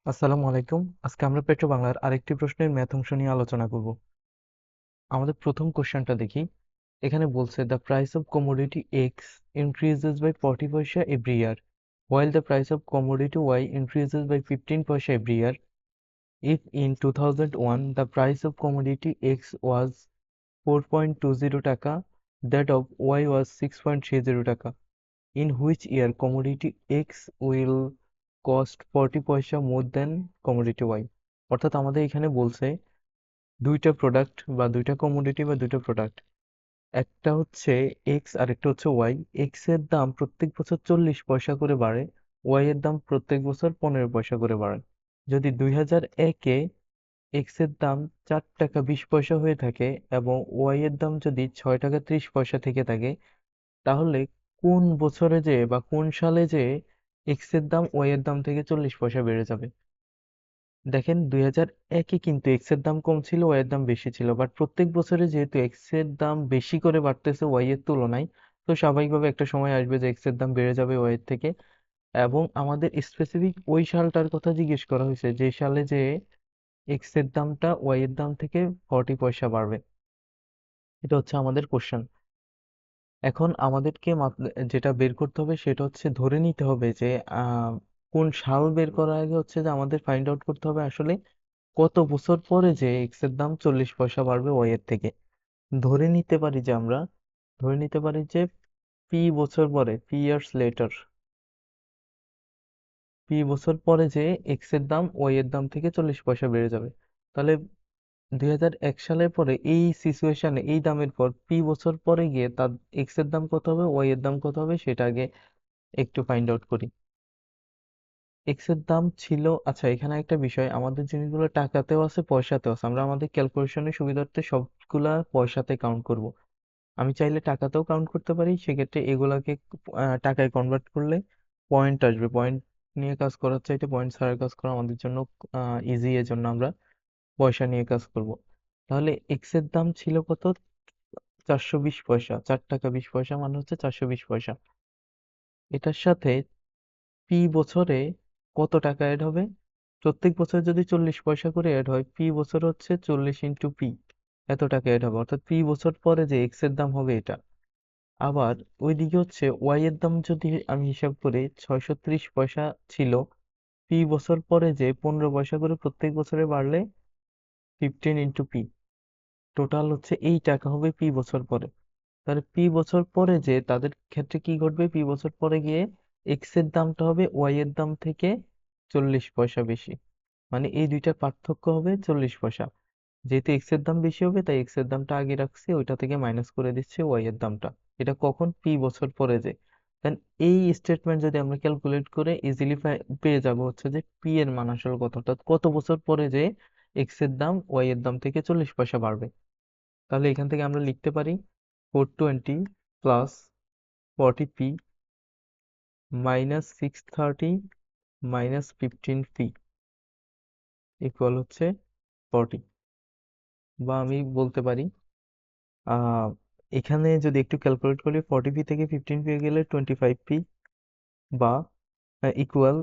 আসসালামু আলাইকুম। আজকে আমরা পেট্রো বাংলার আরেকটি প্রশ্নের ম্যাথ অংশ নিয়ে আলোচনা করব। আমাদের প্রথম কোশ্চেনটা দেখি। এখানে বলছে the price of commodity X increases by 40 paise every year while the price of commodity Y increases by 15 paisa every year. If in 2001 the price of commodity X was 4.20 taka, that of Y was 6.30 taka. In which year commodity X will cost 40 পয়সা more than commodity Y? অর্থাৎ আমাদের এখানে বলছে দুইটা product বা দুইটা commodity বা দুইটা প্রোডাক্ট, একটা হচ্ছে এক্স আর একটা হচ্ছে ওয়াই। এক্স এর দাম প্রত্যেক বছর 40 পয়সা করে বাড়ে, ওয়াই এর দাম প্রত্যেক বছর 15 পয়সা করে বাড়ে। যদি 2001-এ এক্স এর দাম 4 টাকা 20 পয়সা হয়ে থাকে এবং ওয়াই এর দাম যদি 6 টাকা 30 পয়সা থেকে থাকে, তাহলে কোন বছরে যে বা কোন সালে যে এক্স এর দাম ওয়াই এর দাম থেকে 40 পয়সা বেড়ে যাবে? দেখেন 2001-এ কিন্তু এক্স এর দাম কম ছিল, ওয়াই এর দাম বেশি ছিল, বাট প্রত্যেক বছরে যেহেতু এক্স এর দাম বেশি করে বাড়তেছে ওয়াই এর তুলনায়, তো স্বাভাবিকভাবে একটা সময় আসবে যে এক্স এর দাম বেড়ে যাবে ওয়াই এর থেকে। এবং আমাদের স্পেসিফিক ওই সালটার কথা জিজ্ঞেস করা হয়েছে যে সালে যে এক্স এর দামটা ওয়াই এর দাম থেকে 40 পয়সা বাড়বে। এটা হচ্ছে আমাদের কোশ্চেন। এখন আমাদেরকে যেটা বের করতে হবে সেটা হচ্ছে ধরে নিতে হবে যে কোন সাল বের করার আগে হচ্ছে যে আমাদের ফাইন্ড আউট করতে হবে আসলে কত বছর পরে যে এক্স এর দাম 40 পয়সা বাড়বে ওয়াই এর থেকে। ধরে নিতে পারি যে আমরা ধরে নিতে পারি যে পি বছর পরে, পি ইয়ার্স লেটার, পি বছর পরে যে এক্স এর দাম ওয়াই এর দাম থেকে 40 পয়সা বেড়ে যাবে। তাহলে 2001 সালের পরে এই সিচুয়েশনে এই দামের পর পি বছর পরে গিয়ে তার এক্স এর দাম কত হবে ওয়াই এর দাম কত হবে সেটা আগে একটু ফাইন্ড আউট করি। এক্স এর দাম ছিল, আচ্ছা এখানে একটা বিষয়, আমাদের জিনিসগুলো টাকাতেও আছে পয়সাতেও আছে, আমরা আমাদের ক্যালকুলেশনের সুবিধার্থে সবগুলা পয়সাতে কাউন্ট করব। আমি চাইলে টাকাতেও কাউন্ট করতে পারি, সেক্ষেত্রে এগুলাকে টাকায় কনভার্ট করলে পয়েন্ট আসবে। পয়েন্ট নিয়ে কাজ করার চাইতে পয়েন্ট ছাড়া কাজ করা আমাদের জন্য ইজি, এর জন্য আমরা পয়সা নিয়ে কাজ করব। তাহলে এক্স এর দাম ছিল কত? 420 পয়সা। 4 টাকা 20 পয়সা মানে হচ্ছে 420 পয়সা। এটার সাথে পি বছরে কত টাকা অ্যাড হবে? প্রত্যেক বছর যদি 40 পয়সা করে অ্যাড হয়, পি বছর হচ্ছে 40 × পি, এত টাকা অ্যাড হবে। অর্থাৎ পি বছর পরে যে এক্স এর দাম হবে এটা। আবার ওইদিকে হচ্ছে ওয়াই এর দাম যদি আমি হিসাব করি 630 পয়সা ছিল, পি বছর পরে যে 15 পয়সা করে প্রত্যেক বছরে বাড়লে 15 × পি, টোটাল হচ্ছে এই টাকা হবে পি বছর পরে। তাহলে পি বছর পরে যে তাদের ক্ষেত্রে কি ঘটবে, পি বছর পরে গিয়ে এক্স এর দামটা হবে ওয়াই এর দাম থেকে 40 পয়সা বেশি। মানে এই দুইটার পার্থক্য হবে 40 পয়সা। যেহেতু এক্স এর দাম বেশি হবে তাই এক্স এর দামটা আগে রাখছি, ওইটা থেকে মাইনাস করে দিচ্ছে ওয়াই এর দামটা। এটা কখন? পি বছর পরে যে। দেন এই স্টেটমেন্ট যদি আমরা ক্যালকুলেট করে ইজিলি পেয়ে যাব হচ্ছে যে পি এর মান আসলে কত, অর্থাৎ কত বছর পরে যে এক্স এর দাম ওয়াই এর দাম থেকে 40 পয়সা বাড়বে। তাহলে এখান থেকে আমরা লিখতে পারি 420 plus 40p minus 630 minus 15p equal হচ্ছে 40। বা আমি বলতে পারি আহ এখানে যদি একটু ক্যালকুলেট করি 40p থেকে 15p গেলে 25p, বা ইকুয়াল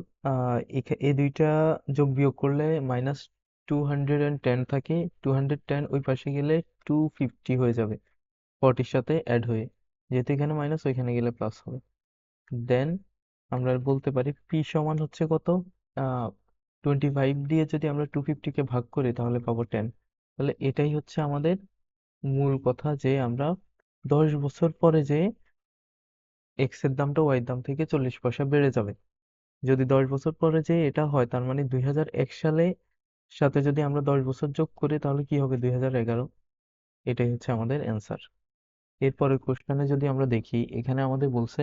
এই দুইটা যোগ বিয়োগ করলে মাইনাস 210 থাকে, 210 ওই পাশে গেলে 250 হয়ে যাবে 40-র সাথে অ্যাড হয়ে, যেহেতু এখানে মাইনাস ওইখানে গেলে প্লাস হবে। দেন আমরা বলতে পারি পি সমান হচ্ছে কত? 25 দিয়ে যদি আমরা 250-কে ভাগ করি তাহলে পাবো 10। তাহলে এটাই হচ্ছে আমাদের মূল কথা যে আমরা 10 বছর পরে যে এক্স এর দামটা ওয়াই এর দাম থেকে 40 পয়সা বেড়ে যাবে। যদি 10 বছর পরে যে এটা হয় তার মানে 2001 সালে সাথে যদি আমরা 10 বছর যোগ করি তাহলে কি হবে? 2011। এটাই হচ্ছে আমাদের অ্যান্সার। এরপরের কোশ্চেনে যদি আমরা দেখি, এখানে আমাদের বলছে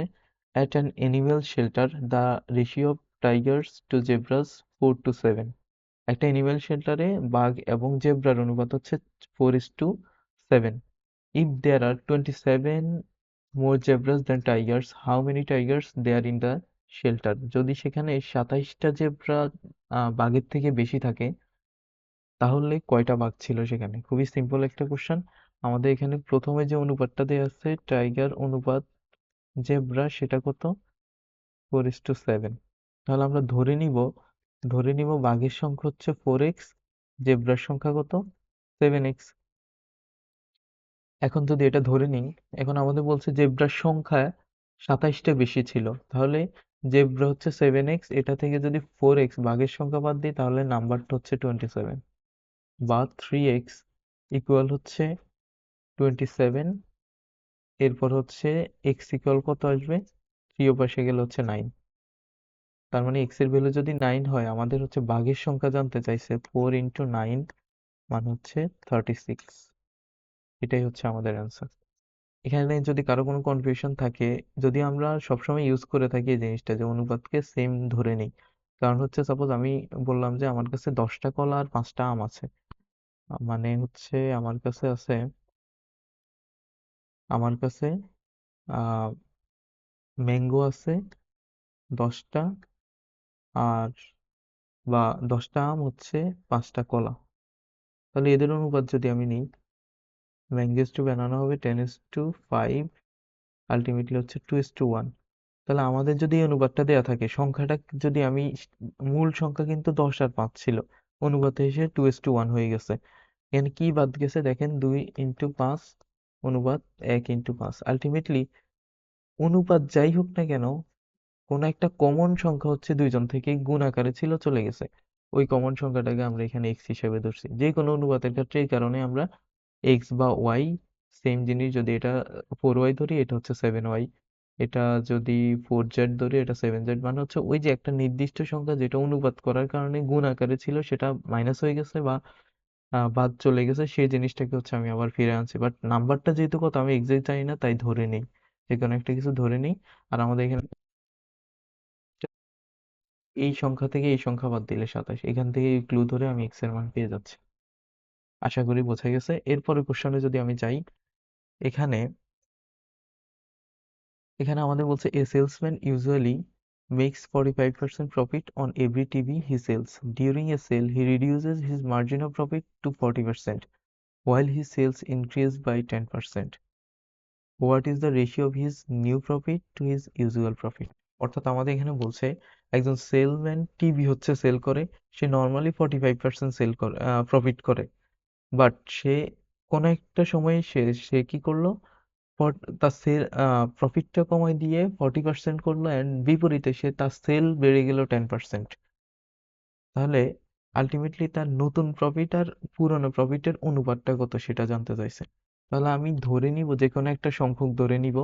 at an animal shelter the ratio of tigers to zebras 4:7। একটা অ্যানিমেল শেল্টারে বাঘ এবং জেব্রার অনুপাত হচ্ছে 4:7। If there are 27 more zebras than tigers, how many tigers there in the shelter? যদি সেখানে 27টা জেব্রা বাঘের থেকে বেশি থাকে তাহলে কয়টা বাঘ ছিল সেখানে? খুবই সিম্পল একটা কোশ্চেন। আমাদের এখানে প্রথমে যে অনুপাতটা দেওয়া আছে টাইগার অনুপাত জেব্রা, সেটা কত? 4:7। তাহলে আমরা ধরে নিব ধরে নিব বাঘের সংখ্যা হচ্ছে 4x, জেব্রার সংখ্যা কত, 7x। এখন যদি এটা ধরে নিই, এখন আমাদের বলছে জেব্রার সংখ্যা 27টা বেশি ছিল, তাহলে জেব্রা হচ্ছে 7x, এটা থেকে যদি 4x বাঘের সংখ্যা বাদ দিই তাহলে নাম্বারটা হচ্ছে 27, বা 3x ইকুয়াল হচ্ছে 27। এরপর হচ্ছে x ইকুয়াল কত আসবে, 3 পাশে গেলে হচ্ছে 9। তার মানে x এর ভ্যালু যদি 9 হয়, আমাদের হচ্ছে বাঘের সংখ্যা জানতে চাইছে, 4 ইন্টু 9 মানে হচ্ছে 36। এটাই হচ্ছে আমাদের অ্যান্সার। এখানে যদি কারো কোনো কনফিউশন থাকে, যদি আমরা সবসময় ইউজ করে থাকি এই জিনিসটা যে অনুপাতকে সেম ধরে নিই, কারণ হচ্ছে সাপোজ আমি বললাম যে আমার কাছে 10টা কলা আর 5টা আম আছে, মানে হচ্ছে আমার কাছে আহ ম্যাঙ্গো আছে 10টা, আর বা 10টা আম হচ্ছে 5টা কলা। তাহলে এদের অনুপাত যদি আমি নিই, ম্যাঙ্গো টু বানানো হবে 10:5, আলটিমেটলি হচ্ছে 2:1। তাহলে আমাদের যদি এই অনুপাতটা দেয়া থাকে, সংখ্যাটা যদি আমি মূল সংখ্যা কিন্তু 10 আর 5 ছিল, অনুপাতে এসে 2:1 হয়ে গেছে। এখানে কি বাদ গেছে দেখেন, 2 × 5 অনুপাত 1 × 5। আলটিমেটলি অনুপাত যাই হোক না কেন, কোন একটা কমন সংখ্যা হচ্ছে দুইজন থেকে গুণ আকারে ছিল, চলে গেছে, ওই কমন সংখ্যাটাকে আমরা এখানে এক্স হিসেবে ধরছি। যে কোনো অনুপাতের ক্ষেত্রে এই কারণে আমরা এক্স বা ওয়াই সেম জিনিস, যদি এটা 4y ধরি এটা হচ্ছে 7y, এটা যদি 4z ধরি এটা 7z, মানে হচ্ছে ওই যে একটা নির্দিষ্ট সংখ্যা যেটা অনুপাত করার কারণে গুণ আকারে ছিল সেটা মাইনাস হয়ে গেছে বা বাদ চলে গেছে, সেই জিনিসটাকে হচ্ছে আমি আবার ফিরে আনছি। বাট নাম্বারটা যেহেতু কত আমি এক্সাক্ট জানি না, তাই ধরে নেই, যে কোনো একটা কিছু ধরে নেই। আর আমাদের এখানে এই সংখ্যা থেকে এই সংখ্যা বাদ দিলে 27, এখান থেকে ক্লু ধরে আমি এক্স এর মান পেয়ে যাচ্ছি। আশা করি বোঝা গেছে। এরপরে কোশ্চেনে যদি আমি যাই, এখানে এখানে আমাদের বলছে a salesman usually makes 45% profit on every TV he sells. During a sale he reduces his margin of profit to 40% while his sales increase by 10%. What is the ratio of his new profit to his usual profit? অর্থাৎ আমাদের এখানে বলছে একজন Selman TV হচ্ছে sell করে, সে normally 45% sell করে, profit করে, but সে কোনো একটা সময় সে সে কি করলো, তার সেল প্রফিটটা কমাই দিয়ে 40% করলো, অ্যান্ড বিপরীতে সে তার সেল বেড়ে গেল 10%। তাহলে আলটিমেটলি তার নতুন প্রফিট আর পুরনো প্রফিটের অনুপাতটা কত সেটা জানতে চাইছে। তাহলে আমি ধরে নিব, যে কোনো একটা সংখ্যক ধরে নিব,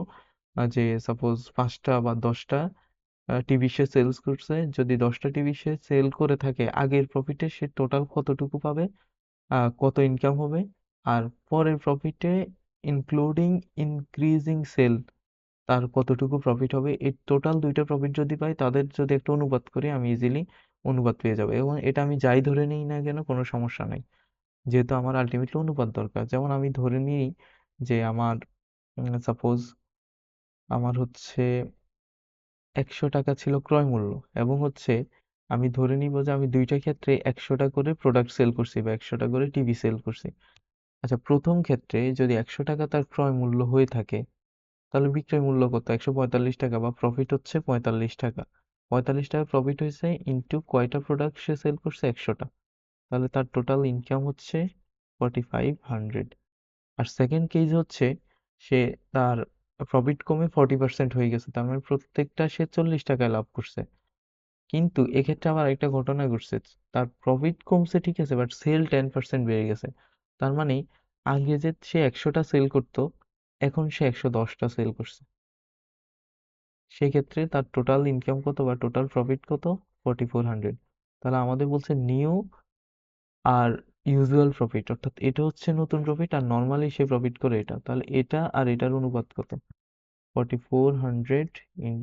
যে সাপোজ 5টা বা 10টা টিভি সে সেলস করছে। যদি 10টা টিভি সে সেল করে থাকে, আগের প্রফিটে সে টোটাল কতটুকু পাবে, কত ইনকাম হবে, আর পরের প্রফিটে ইনক্লুডিং ইনক্রিজিং সেল তার কতটুকু প্রফিট হবে। এই টোটাল দুইটা প্রফিট যদি পাই, তাদের যদি একটা অনুপাত করি, আমি ইজিলি অনুপাত পেয়ে যাবো। এবং এটা আমি যাই ধরে নিই না কেন কোনো সমস্যা নাই, যেহেতু আমার আলটিমেটলি অনুপাত দরকার। যেমন আমি ধরে নিই যে আমার সাপোজ আমার হচ্ছে 100 টাকা ছিল ক্রয় মূল্য, এবং হচ্ছে আমি ধরে নিব যে আমি দুইটা ক্ষেত্রে 100টা করে প্রোডাক্ট সেল করছি বা 100টা করে টিভি সেল করছি। আচ্ছা, প্রথম ক্ষেত্রে যদি 100 টাকা তার ক্রয় মূল্য হয়ে থাকে, তাহলে বিক্রয় মূল্য কত, 145 টাকা, বা প্রফিট হচ্ছে 45 টাকা। 45 টাকা প্রফিট হয়েছে ইন্টু কয়টা প্রোডাক্ট সে সেল করছে, 100টা। তাহলে তার টোটাল ইনকাম হচ্ছে 4500। আর সেকেন্ড কেস হচ্ছে সে তার প্রফিট কমে 40% হয়ে গেছে, তার মানে প্রত্যেকটা সে 40 টাকায় লাভ করছে। কিন্তু এক্ষেত্রে আবার একটা ঘটনা ঘটছে, তার প্রফিট কমছে ঠিক আছে, বাট সেল 10% বেড়ে গেছে। তার মানে আগে যে সে 100টা সেল করতো, এখন সে 110টা সেল করছে। সেই ক্ষেত্রে তার টোটাল ইনকাম কত বা টোটাল প্রফিট কত, 4400। তাহলে আমাদের বলছে নিউ আর ইউজুয়াল প্রফিট, অর্থাৎ এটা হচ্ছে নতুন প্রফিট আর নর্মালি সে প্রফিট করে এটা, তাহলে এটা আর এটার অনুপাত কত, 4400 ইন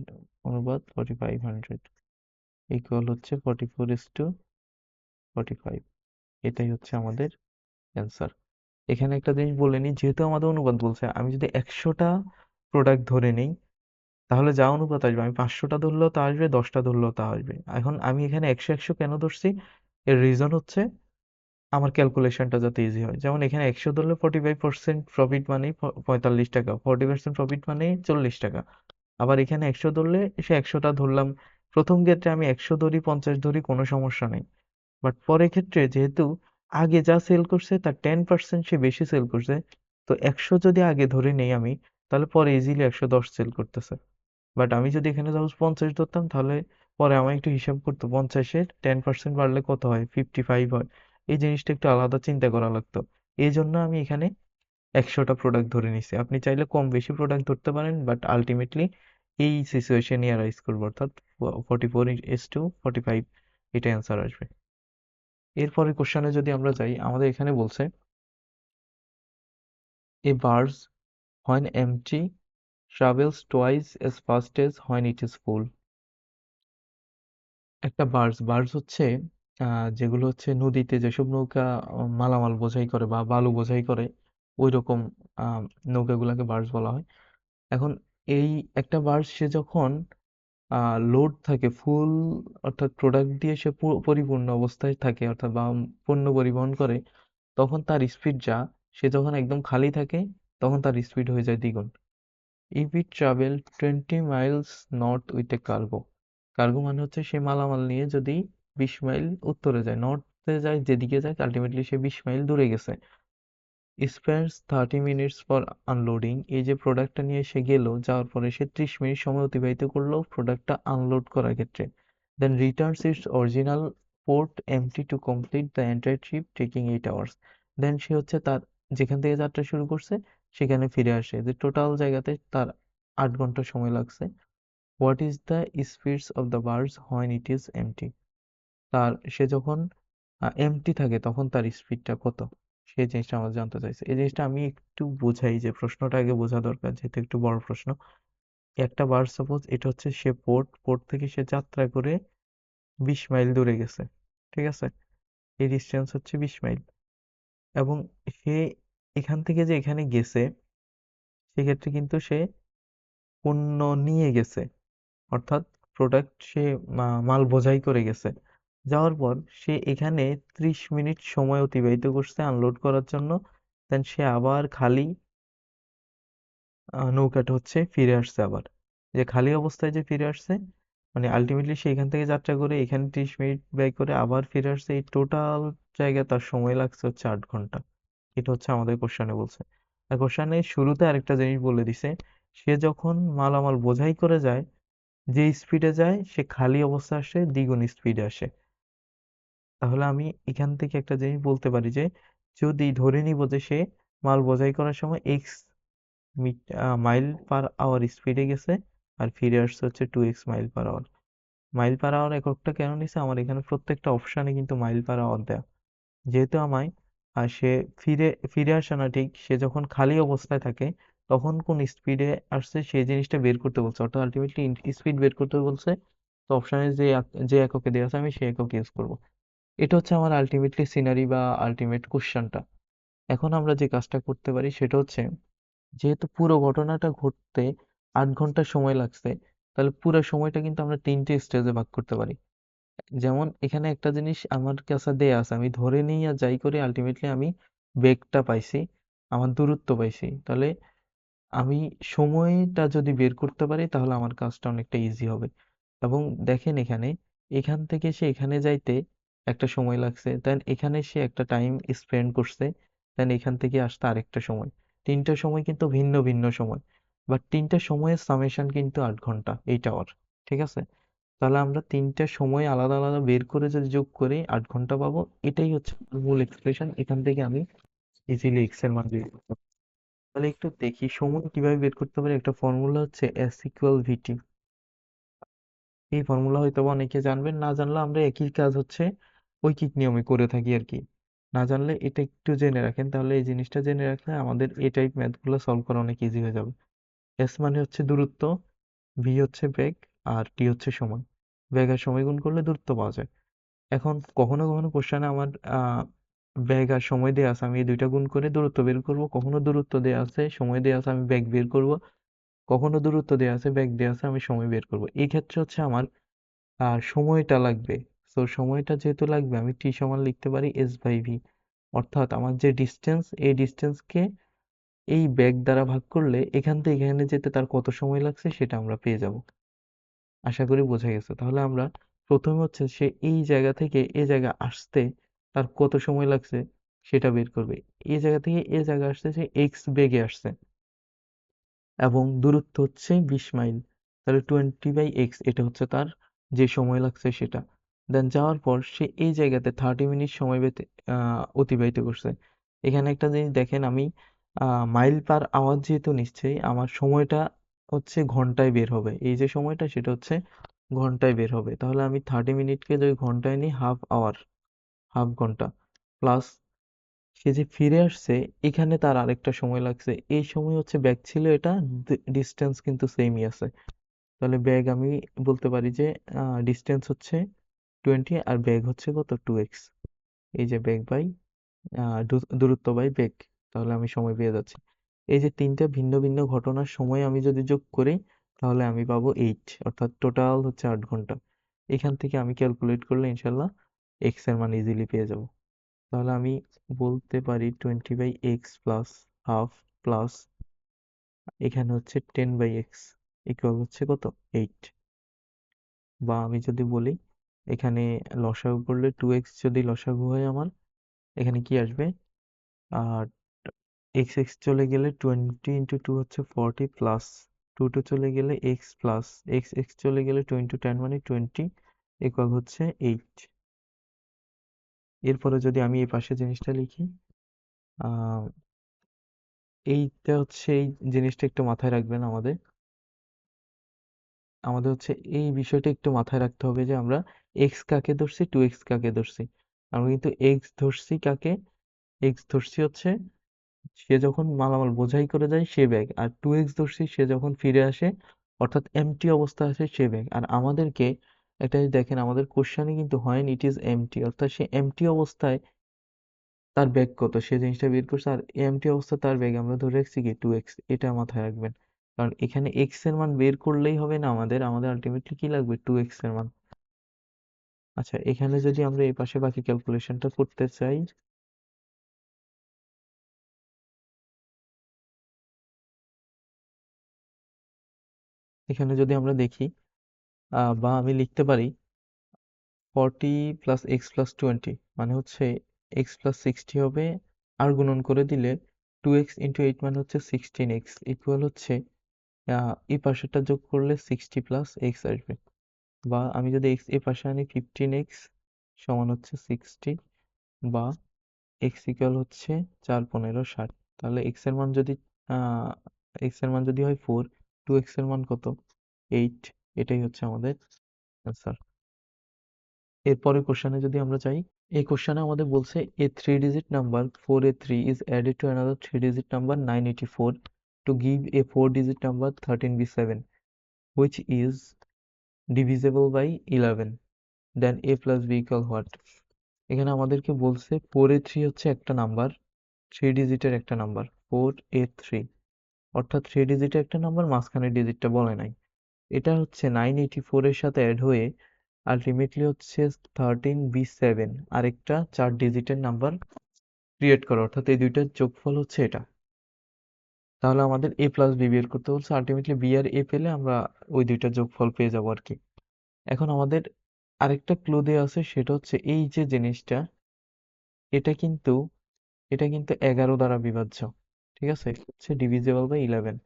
অনুপাত 4500 ইকুয়াল হচ্ছে 44:45। এটাই হচ্ছে আমাদের অ্যান্সার। এখানে একটা জিনিস বলে নিই, যেহেতু আমাদের অনুপাত বলছে, আমি যদি 100টা প্রোডাক্ট ধরে নিই, তাহলে যা অনুপাত আসবে, আমি 500টা ধরলেও তা আসবে, 10টা ধরলেও তা আসবে। এখন আমি এখানে 100 কেন ধরছি, এর রিজন হচ্ছে আমার ক্যালকুলেশনটা যাতে ইজি হয়। যেমন এখানে 100 ধরলে 45% প্রফিট মানে 45 টাকা, 40% প্রফিট মানে 40 টাকা। আবার এখানে 100 ধরলে সে 100টা ধরলাম, প্রথম ক্ষেত্রে আমি 100 ধরি 50 ধরি কোনো সমস্যা নেই, বাট পরের ক্ষেত্রে যেহেতু আগে যা সেল করছে তার 10% সে বেশি সেল করছে, তো 100 যদি আগে ধরে নেই আমি, তাহলে পরে ইজিলি 110 সেল করতেছে। বাট আমি যদি এখানে সাপোজ 50 ধরতাম, তাহলে পরে আমার একটু হিসাব করতো 50-এর 10% বাড়লে কত হয়, 55 হয়। এই জিনিসটা একটু আলাদা চিন্তা করা লাগতো। এই জন্য আমি এখানে 100টা প্রোডাক্ট ধরে নিছি। আপনি চাইলে কম বেশি প্রোডাক্ট ধরতে পারেন, বাট আলটিমেটলি এই সিচুয়েশনই অ্যারাইজ করবো, অর্থাৎ 44:45 এটা অ্যান্সার আসবে। এরপরের কোশ্চেনে যদি আমরা যাই, আমাদের এখানে বলছে এ burst when empty travels twice as fast as when it is full। একটা বার্জ হচ্ছে যেগুলো হচ্ছে নদীতে যেসব নৌকা মালামাল বোঝাই করে বা বালু বোঝাই করে, ওই রকম আহ, নৌকাগুলাকে বার্জ বলা হয়। এখন এই একটা বার্জ সে যখন লোড থাকে ফুল, অর্থাৎ প্রোডাক্ট দিয়ে সে পরিপূর্ণ অবস্থায় থাকে, অর্থাৎ বা পণ্য পরিবহন করে, তখন তার স্পিড যা, সে যখন একদম খালি থাকে তখন তার স্পিড হয়ে যায় দ্বিগুণ। If it travel 20 Miles north with a cargo, cargo মানে হচ্ছে সে মালামাল নিয়ে যদি 20 মাইল উত্তরে যায়, নর্থে যায়, যেদিকে যায় আলটিমেটলি সে 20 মাইল দূরে গেছে, স্পেন্ডস 30 মিনিটস ফর আনলোডিং, এই যে প্রোডাক্টটা নিয়ে সে গেল, যাওয়ার পরে সে 30 মিনিট সময় অতিবাহিত করলো প্রোডাক্টটা আনলোড করার ক্ষেত্রে, then returns its original port empty to complete the entire trip taking 8 hours. Then সে হচ্ছে তার যেখান থেকে যাত্রা শুরু করছে সেখানে ফিরে আসে, যে টোটাল জায়গাতে তার 8 ঘন্টা সময় লাগছে। What is the speeds of the birds when it is empty, তার সে যখন এমটি থাকে তখন তার স্পিডটা কত, সেই জিনিসটা আমার জানতে চাইছে। এই জিনিসটা আমি একটু বোঝাই, যে প্রশ্নটা আগে বোঝা দরকার, যেহেতু একটু বড় প্রশ্ন। একটা বার সাপোজ এটা হচ্ছে সে পোর্ট থেকে সে যাত্রা করে 20 মাইল দূরে গেছে, ঠিক আছে, এই ডিস্টেন্স হচ্ছে 20 মাইল, এবং সে এখান থেকে যে এখানে গেছে সেক্ষেত্রে কিন্তু সে পণ্য নিয়ে গেছে, অর্থাৎ প্রোডাক্ট সে মাল বোঝাই করে গেছে। যাওয়ার পর সে এখানে 30 মিনিট সময় অতিবাহিত করছে আনলোড করার জন্য, দেন সে আবার খালি নৌকাটা হচ্ছে ফিরে আসছে আবার, যে খালি অবস্থায় যে ফিরে আসছে, মানে আলটিমেটলি সে এখান থেকে যাত্রা করে এখানে 30 মিনিট ব্যয় করে আবার ফিরে আসছে, এই টোটাল জায়গায় তার সময় লাগছে হচ্ছে 8 ঘন্টা। এটা হচ্ছে আমাদের কোশ্চেনে বলছে। আর কোশ্চেনের শুরুতে আরেকটা জিনিস বলে দিছে, সে যখন মালামাল বোঝাই করে যায়, যে স্পিডে যায় সে খালি অবস্থায় আসে দ্বিগুণ স্পিডে আসে। তাহলে আমি এখান থেকে একটা জিনিস বলতে পারি যে, যদি ধরে নিব যে সে মাল বোঝাই করার সময় মাইল পার আওয়ার স্পিডে গেছে আর ফিরে আসছে হচ্ছে 2x mile per hour. Mile per hour এককটা কেন নিছে, আমার এখানে প্রত্যেকটা অপশানে কিন্তু মাইল পার আওয়ার দেয়া, যেহেতু আমায় সে ফিরে ফিরে আসে না, ঠিক সে যখন খালি অবস্থায় থাকে তখন কোন স্পিডে আসছে সেই জিনিসটা বের করতে বলছে, অর্থাৎ আলটিমেটলি স্পিড বের করতে বলছে। তো অপশানে যে এককে দেওয়া আছে আমি সেই একক ইউজ করব। এটা হচ্ছে আমার আলটিমেটলি সিনারি বা আলটিমেট কোশ্চেনটা। এখন আমরা যে কাজটা করতে পারি সেটা হচ্ছে, যেহেতু পুরো ঘটনাটা ঘটতে 8 ঘন্টা সময় লাগছে, তাহলে পুরো সময়টা কিন্তু আমরা 3টে স্টেজে ভাগ করতে পারি। যেমন এখানে একটা জিনিস আমার কাছে দেয়া আছে, আমি ধরে নিই আর যাই করি আলটিমেটলি আমি বেগটা পাইছি, আমার দূরত্ব পাইছি, তাহলে আমি সময়টা যদি বের করতে পারি তাহলে আমার কাজটা অনেকটা ইজি হবে। এবং দেখেন এখানে, এখান থেকে সে এখানে যাইতে একটা সময় লাগছে, দেন এখানে সে একটা টাইম স্পেন্ড করছে, দেন এখান থেকে আসতে আরেকটা সময়, তিনটা সময় কিন্তু ভিন্ন ভিন্ন সময়, বাট তিনটা সময়ের সামেশন কিন্তু 8 ঘন্টা, 8 আওয়ার, ঠিক আছে। তাহলে আমরা তিনটা সময় আলাদা আলাদা বের করে যদি যোগ করি 8 ঘন্টা পাবো। এটাই হচ্ছে মূল এক্সপ্রেশন, এখান থেকে আমি ইজিলি এক্স এর মান বের করতে পারবো। তাহলে একটু দেখি সময় কিভাবে বের করতে পারি। একটা ফর্মুলা হচ্ছে এস ইকুয়াল ভিটি, এই ফর্মুলা হয়তো বা অনেকে জানবেন, না জানলে আমরা একই কাজ হচ্ছে ঐকিক নিয়মে করে থাকি আর কি। না জানলে এটা একটু জেনে রাখেন, তাহলে এই জিনিসটা জেনে রাখলে আমাদের এই টাইপ ম্যাথ গুলো সলভ করা অনেক ইজি হয়ে যাবে। এস মানে হচ্ছে দূরত্ব, ভি হচ্ছে বেগ, আর টি হচ্ছে সময়। বেগ আর সময় গুণ করলে দূরত্ব পাওয়া যায়। এখন কখনো কখনো কোশ্চেনে আমার বেগ আর সময় দেওয়া আছে, আমি এই দুইটা গুণ করে দূরত্ব বের করব, কখনো দূরত্ব দেওয়া আছে সময় দেওয়া আছে আমি বেগ বের করব, কখনো দূরত্ব দেওয়া আছে বেগ দেওয়া আছে আমি সময় বের করব। এই ক্ষেত্রে হচ্ছে আমার সময়টা লাগবে। তো সময়টা যেহেতু লাগবে আমি টি সমান লিখতে পারি এস বাই ভি, অর্থাৎ আমার যে ডিস্টেন্স, এই ডিস্টেন্সকে এই বেগ দ্বারা ভাগ করলে এখান থেকে এখানে যেতে তার কত সময় লাগছে সেটা আমরা পেয়ে যাব। আশা করি বোঝা গেছে। তাহলে আমরা প্রথমে হচ্ছে সে এই জায়গা থেকে এই জায়গা আসতে তার কত সময় লাগছে সেটা বের করবে। এই জায়গা থেকে এই জায়গা আসতে সে এক্স বেগে আসছে এবং দূরত্ব হচ্ছে 20 মাইল। তাহলে 20/x এটা হচ্ছে তার যে সময় লাগছে সেটা। দেন যাওয়ার পর সে এই জায়গাতে 30 মিনিট সময় অতিবাহিত করছে। এখানে একটা জিনিস দেখেন, আমি মাইল পার আওয়ার যেহেতু নিশ্চয়ই আমার সময়টা হচ্ছে ঘন্টায় বের হবে। এই যে সময়টা সেটা হচ্ছে ঘন্টায় বের হবে। তাহলে আমি 30 মিনিটকে যদি ঘন্টায় নিই, হাফ ঘন্টা প্লাস সে যে ফিরে আসছে এখানে তার আরেকটা সময় লাগছে। এই সময় হচ্ছে ব্যাক ছিল এটা, ডিস্টেন্স কিন্তু সেমই আছে। তাহলে ব্যাগ আমি বলতে পারি যে ডিস্টেন্স হচ্ছে 20 আর ব্যাগ হচ্ছে কত 2x। এই যে ব্যাগ বাই দূরত্ব বাই ব্যাগ, তাহলে আমি সময় পেয়ে যাচ্ছি। এই যে তিনটা ভিন্ন ভিন্ন ঘটনার সময় আমি যদি যোগ করি তাহলে আমি পাবো 8, অর্থাৎ টোটাল হচ্ছে 8 ঘন্টা। এখান থেকে আমি ক্যালকুলেট করলে ইনশাল্লাহ এক্স এর মান ইজিলি পেয়ে যাব। তাহলে আমি বলতে পারি 20/x প্লাস হাফ প্লাস এখানে হচ্ছে 10/x ইকুয়াল হচ্ছে কত 8। বা আমি যদি বলি এখানে লসাগু করলে 2x যদি লসাগু হয় আমার, এখানে কি আসবে আর এক্স এক্স চলে গেলে 20 × 2 হচ্ছে 40 প্লাস 2 চলে গেলে এক্স প্লাস এক্স এক্স চলে গেলে 2 × 10 মানে 20 ইকুয়াল হচ্ছে 8। এরপরে যদি আমি এই পাশে জিনিসটা লিখি, আহ এইটা হচ্ছে এই জিনিসটা একটু মাথায় রাখবেন। আমাদের আমাদের হচ্ছে এই বিষয়টা একটু মাথায় রাখতে হবে যে আমরা এক্স কাকে ধরছি, 2x কাকে ধরছি। আমরা কিন্তু এক্স ধরছি কাকে, এক্স ধরছি হচ্ছে সে যখন মালামাল বোঝাই করে যায় সে ব্যাগ, আর 2x ধরছি সে যখন ফিরে আসে অর্থাৎ এমটি অবস্থা আছে সে ব্যাগ। আর আমাদেরকে একটা জিনিস দেখেন, আমাদের কোশ্চেনে কিন্তু হয় ইট ইজ এমটি, অর্থাৎ সে এমটি অবস্থায় তার ব্যাগ কত সে জিনিসটা বের করছে, আর এমটি অবস্থা তার ব্যাগ আমরা ধরে রাখছি কি 2x। এটা মাথায় রাখবেন, কারণ এখানে এক্স এর মান বের করলেই হবে না, আমাদের আমাদের আলটিমেটলি কি লাগবে 2x এর মান। আচ্ছা, এখানে যদি আমরা এই পাশে বাকি ক্যালকুলেশনটা করতে চাই, এখানে যদি আমরা দেখি বা আমি লিখতে পারি 40 + x + 20 মানে হচ্ছে x + 60 হবে, আর গুণন করে দিলে 2x × 8 মানে হচ্ছে 16x ইকুয়াল হচ্ছে এই পাশেরটা যোগ করলে 60 + x আসবে। বা আমি যদি x এই পাশে আনি 15x সমান হচ্ছে 60, বা x ইকুয়াল হচ্ছে 4 15 60। তাহলে আহ x এর মান যদি হয় 4, 2x এর মান কত 8। এটাই হচ্ছে আমাদের অ্যান্সার। এরপরের কোশ্চেনে যদি আমরা যাই, এই কোশ্চেনে আমাদের বলছে a 3-digit number 483 is added to another 3-digit number 984 to give a 4-digit number 13b7 which is divisible by 11, then a plus b equal what? এখানে আমাদেরকে বলছে 483 হচ্ছে একটা নাম্বার, 3 ডিজিটের একটা নাম্বার 483, অর্থাৎ 3 ডিজিটের একটা নাম্বার, মাঝখানের ডিজিটটা বলে নাই। এটা হচ্ছে 984 এর সাথে অ্যাড হয়ে আলটিমেটলি হচ্ছে 13b7 আরেকটা 4 ডিজিটের নাম্বার ক্রিয়েট করে, অর্থাৎ এই দুইটার যোগফল হচ্ছে এটা। তাহলে আমাদের a প্লাস বি বের করতে বলছে, আলটিমেটলি বি আর এ পেলে আমরা ওই দুইটার যোগফল পেয়ে যাবো আর কি। এখন আমাদের আরেকটা ক্লু দেওয়া আছে, সেটা হচ্ছে এই যে জিনিসটা এটা কিন্তু এটা কিন্তু 11 দ্বারা বিভাজ্য, ঠিক আছে, এটা হচ্ছে ডিভিজিবল বাই 11।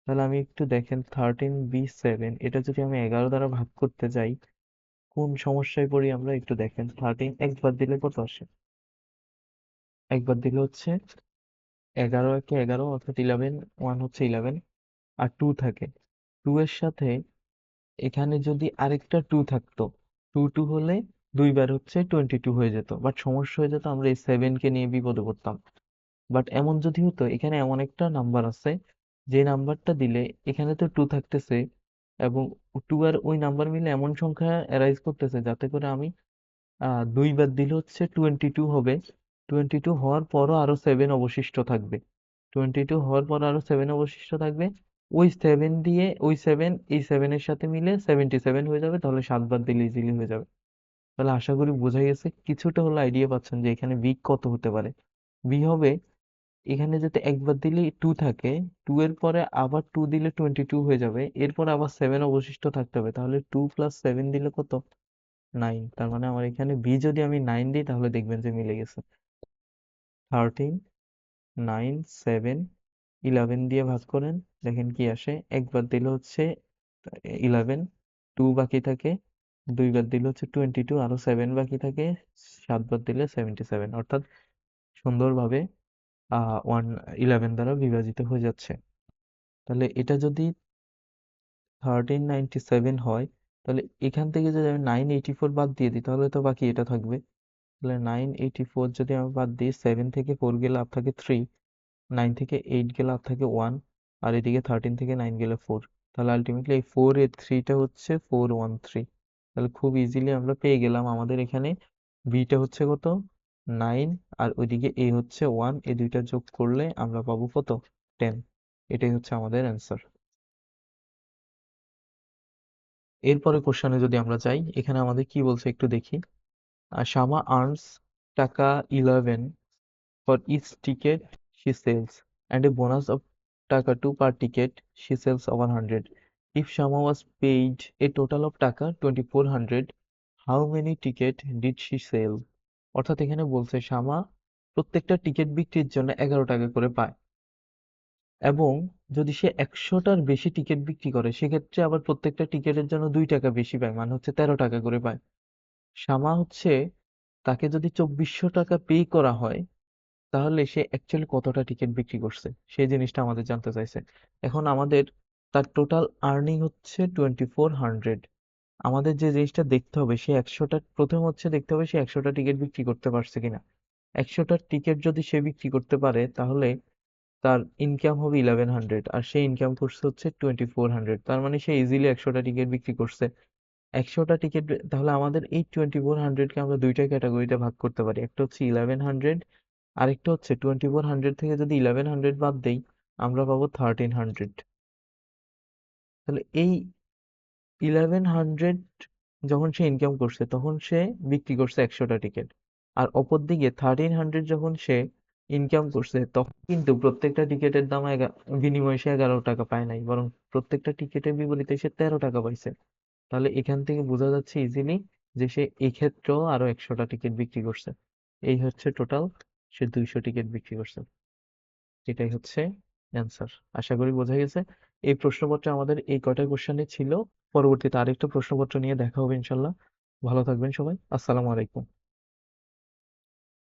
তাহলে আমি একটু দেখেন 13b7 এটা যদি আমি 11 দ্বারা ভাগ করতে যাই কোন সমস্যায় পড়ি আমরা একটু দেখেন। 13 একবার দিলে কত আসে, একবার দিলে হচ্ছে 11 × 11 অর্থাৎ 11, 1 হচ্ছে 11 আর 2 থাকে। 2 এর সাথে এখানে যদি আরেকটা 2 থাকতো, 2 2 হলে দুইবার হচ্ছে 22 হয়ে যেত, বাট সমস্যা হয়ে যেত, আমরা এই 7 কে নিয়ে বিপদে পড়তাম। বাট এমন যদি হতো, এখানে এমন একটা নাম্বার আছে যে নাম্বারটা দিলে এখানে তো 2 থাকতেছে এবং 2 আর ওই নাম্বার মিলে এমন সংখ্যা অ্যারাইজ করতেছে যাতে করে আমি দুইবার দিলে হচ্ছে 22 হবে। 22 হওয়ার পরও আরো 7 অবশিষ্ট থাকবে, 22 হওয়ার পর আরো 7 অবশিষ্ট থাকবে। ওই 7 দিয়ে ওই 7 এই 7 এর সাথে মিলে 77 হয়ে যাবে, তাহলে 7 বার দিলে ইজিলি হয়ে যাবে। তাহলে আশা করি বোঝা গেছে, কিছুটা হলো আইডিয়া পাচ্ছেন যে এখানে বি কত হতে পারে। বি হবে এখানে যাতে একবার দিলে 2 থাকে, 2 এর পরে আবার 2 দিলে 22 হয়ে যাবে, এরপর আবার 7 অবশিষ্ট থাকতে হবে, তাহলে 2 প্লাস 7 দিলে কত? 9। তার মানে আমার এখানে বি যদি আমি 9 দিই তাহলে দেখবেন যে মিলে গেছে। 13, 9, 7, 11 দিয়ে ভাগ করেন, দেখেন কি আসে। একবার দিলে হচ্ছে 11, 2 বাকি থাকে, 2 বার দিলে হচ্ছে 22, আরো 7 বাকি থাকে, 7 বার দিলে 77, অর্থাৎ সুন্দরভাবে 11 দ্বারা বিভাজিত হয়ে যাচ্ছে। তাহলে এটা যদি 1397 হয়, তাহলে এখান থেকে যদি আমি 984 বাদ দিয়ে দিই তাহলে তো বাকি এটা থাকবে। তাহলে 984 যদি আমি বাদ দিই, 7 থেকে 4 গেলে আর থাকে 3, 9 থেকে 8 গেলে আর থাকে 1, আর এদিকে 13 থেকে 9 গেলে 4। তাহলে আলটিমেটলি এই 4 এর 3টা হচ্ছে 413। তাহলে খুব ইজিলি আমরা পেয়ে গেলাম আমাদের এখানে বিটা হচ্ছে কত, 9, আর ওইদিকে এ হচ্ছে 1, এই দুইটা যোগ করলে আমরা পাবো কত, 10। এটাই হচ্ছে আমাদের অ্যান্সার। এরপরে কোশ্চেনে যদি আমরা যাই, এখানে আমাদের কি বলছে একটু দেখি। শামা আর্নস টাকা 11 for each ticket she sells, and a bonus of taka 2 per ticket she sells of 100. If Shama was paid a total of taka 2400, how many ticket did she sell? অর্থাৎ এখানে বলছে শামা প্রত্যেকটা টিকিট বিক্রির জন্য 11 টাকা করে পায়, এবং যদি সে 100টার বেশি টিকিট বিক্রি করে সেক্ষেত্রে আবার প্রত্যেকটা টিকিটের জন্য 2 টাকা বেশি পায়, মানে হচ্ছে 13 টাকা করে পায়। শামা হচ্ছে, তাকে যদি 2400 টাকা পে করা হয় তাহলে সে অ্যাকচুয়ালি কতটা টিকিট বিক্রি করছে সেই জিনিসটা আমাদের জানতে চাইছে। এখন আমাদের তার টোটাল আর্নিং হচ্ছে 2400। আমাদের যে জিনিসটা দেখতে হবে, সে 100টা, প্রথম হচ্ছে দেখতে হবে সে 100টা টিকিট বিক্রি করতে পারছে কিনা। 100টা টিকিট যদি সে বিক্রি করতে পারে তাহলে তার ইনকাম হবে 1100, আর সে ইনকাম করছে হচ্ছে 2400, তার মানে সে ইজিলি 100টা টিকিট বিক্রি করছে। 100টা টিকিট, তাহলে আমাদের এই 2400কে আমরা দুইটা ক্যাটাগরিতে ভাগ করতে পারি, একটা হচ্ছে 1100, আরেকটা হচ্ছে 2400 থেকে যদি 1100 বাদ দেই আমরা পাবো 1300। তাহলে এই 1100 যখন সে ইনকাম করছে তখন সে বিক্রি করছে 100টা টিকিট, আর অপরদিকে 1300 যখন সে ইনকাম করছে তখন কিন্তু প্রত্যেকটা টিকিটের দাম বিনিময়ে সে 11 টাকা পায় নাই, বরং প্রত্যেকটা টিকিটের বিপরীতে সে 13 টাকা পাইছে। তাহলে এখান থেকে বোঝা যাচ্ছে ইজিলি যে সে এই ক্ষেত্রেও আরো 100টা টিকিট বিক্রি করছে। এই হচ্ছে টোটাল, সে 200 টিকিট বিক্রি করছে। এটাই হচ্ছে অ্যান্সার। আশা করি বোঝা গেছে। এই প্রশ্নপত্রে আমাদের এই কয়টা কোশ্চেনই ছিল। পরবর্তীতে আরেকটা প্রশ্নপত্র নিয়ে দেখা হবে ইনশাল্লাহ। ভালো থাকবেন সবাই। আসসালামু আলাইকুম।